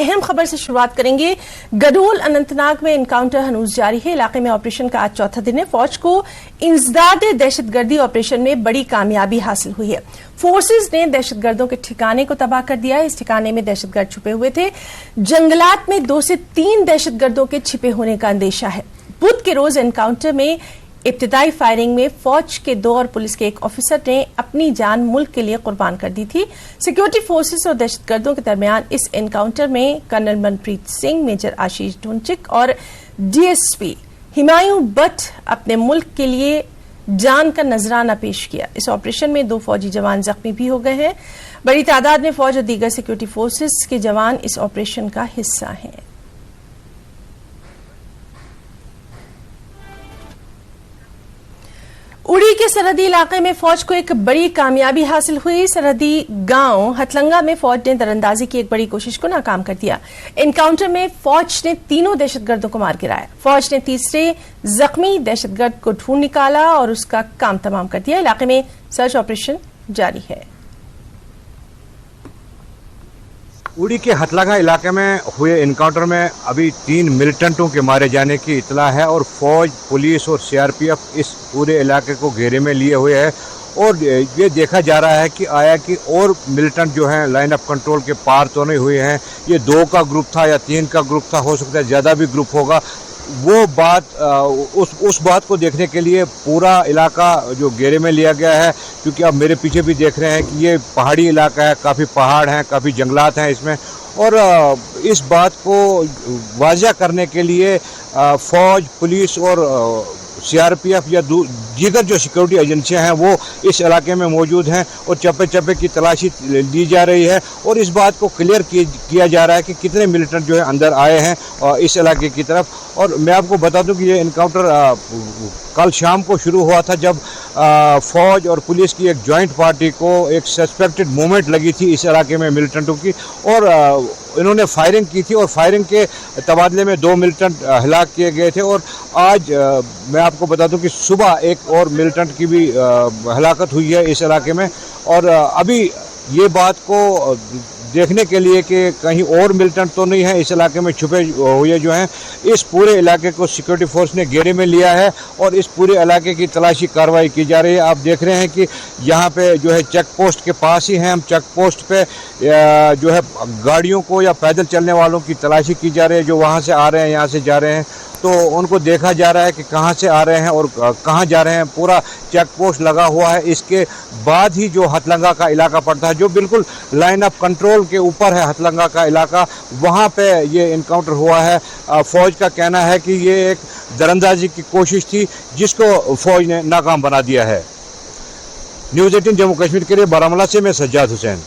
اہم خبر سے شروعات کریں گے۔ گڈول اننتناگ میں انکاؤنٹر ہنوز جاری ہے۔ علاقے میں آپریشن کا آج چوتھا دن ہے۔ فوج کو انسداد دہشت گردی آپریشن میں بڑی کامیابی حاصل ہوئی ہے۔ فورسز نے دہشت گردوں کے ٹھکانے کو تباہ کر دیا ہے۔ اس ٹھکانے میں دہشت گرد چھپے ہوئے تھے۔ جنگلات میں 2 سے 3 دہشت گردوں کے چھپے ہونے کا اندیشہ ہے۔ بدھ کے روز انکاؤنٹر میں ابتدائی فائرنگ میں فوج کے 2 اور پولیس کے 1 آفیسر نے اپنی جان ملک کے لیے قربان کر دی تھی۔ سیکورٹی فورسز اور دہشت گردوں کے درمیان اس انکاؤنٹر میں کرنل منپریت سنگھ، میجر آشیش ڈھونچک اور D S P Humayun but اپنے ملک کے لیے جان کا نذرانہ پیش کیا۔ اس آپریشن میں 2 فوجی جوان زخمی بھی ہو گئے ہیں۔ بڑی تعداد میں فوج اور دیگر سیکورٹی فورسز کے جوان اس آپریشن کا حصہ ہیں۔ اڑی کے سرحدی علاقے میں فوج کو ایک بڑی کامیابی حاصل ہوئی۔ سرحدی گاؤں ہتلنگا میں فوج نے دراندازی کی ایک بڑی کوشش کو ناکام کر دیا۔ انکاؤنٹر میں فوج نے 3 دہشت گردوں کو مار گرایا۔ فوج نے تیسرے زخمی دہشت گرد کو ڈھونڈ نکالا اور اس کا کام تمام کر دیا۔ علاقے میں سرچ آپریشن جاری ہے۔ اڑی کے ہتلنگا علاقے میں ہوئے انکاؤنٹر میں ابھی 3 ملیٹنٹوں کے مارے جانے کی اطلاع ہے اور فوج، پولیس اور سی آر پی ایف اس پورے علاقے کو گھیرے میں لیے ہوئے ہے اور یہ دیکھا جا رہا ہے کہ آیا کہ اور ملیٹنٹ جو ہیں لائن آف کنٹرول کے پار تو نہیں ہوئے ہیں۔ یہ 2 کا گروپ تھا یا 3 کا گروپ تھا، ہو سکتا ہے زیادہ بھی گروپ ہوگا۔ وہ بات اس بات کو دیکھنے کے لیے پورا علاقہ جو گھیرے میں لیا گیا ہے، کیونکہ آپ میرے پیچھے بھی دیکھ رہے ہیں کہ یہ پہاڑی علاقہ ہے، کافی پہاڑ ہیں، کافی جنگلات ہیں اس میں، اور اس بات کو واضح کرنے کے لیے فوج، پولیس اور سی آر پی ایف یا دیگر جو سیکورٹی ایجنسیاں ہیں وہ اس علاقے میں موجود ہیں اور چپے چپے کی تلاشی لی جا رہی ہے اور اس بات کو کلیئر کیا جا رہا ہے کہ کتنے ملیٹنٹ جو ہے اندر آئے ہیں اس علاقے کی طرف۔ اور میں آپ کو بتا دوں کہ یہ انکاؤنٹر کل شام کو شروع ہوا تھا جب فوج اور پولیس کی ایک جوائنٹ پارٹی کو ایک سسپیکٹڈ موومنٹ لگی تھی اس علاقے میں ملیٹنٹوں کی، اور انہوں نے فائرنگ کی تھی اور فائرنگ کے تبادلے میں 2 ملیٹنٹ ہلاک کیے گئے تھے۔ اور آج میں آپ کو بتا دوں کہ صبح ایک اور ملیٹنٹ کی بھی ہلاکت ہوئی ہے اس علاقے میں، اور ابھی یہ بات کو دیکھنے کے لیے کہ کہیں اور ملیٹنٹ تو نہیں ہے اس علاقے میں چھپے ہوئے جو ہیں، اس پورے علاقے کو سیکورٹی فورس نے گھیرے میں لیا ہے اور اس پورے علاقے کی تلاشی کارروائی کی جا رہی ہے۔ آپ دیکھ رہے ہیں کہ یہاں پہ جو ہے چیک پوسٹ کے پاس ہی ہیں ہم، چیک پوسٹ پہ جو ہے گاڑیوں کو یا پیدل چلنے والوں کی تلاشی کی جا رہی ہے جو وہاں سے آ رہے ہیں، یہاں سے جا رہے ہیں، تو ان کو دیکھا جا رہا ہے کہ کہاں سے آ رہے ہیں اور کہاں جا رہے ہیں۔ پورا چیک پوسٹ لگا ہوا ہے۔ اس کے بعد ہی جو ہتلنگا کا علاقہ پڑتا ہے جو بالکل لائن آف کنٹرول کے اوپر ہے، ہتلنگا کا علاقہ، وہاں پہ یہ انکاؤنٹر ہوا ہے۔ فوج کا کہنا ہے کہ یہ ایک دراندازی کی کوشش تھی جس کو فوج نے ناکام بنا دیا ہے۔ نیوز 18 جموں کشمیر کے لیے بارامولہ سے میں سجاد حسین۔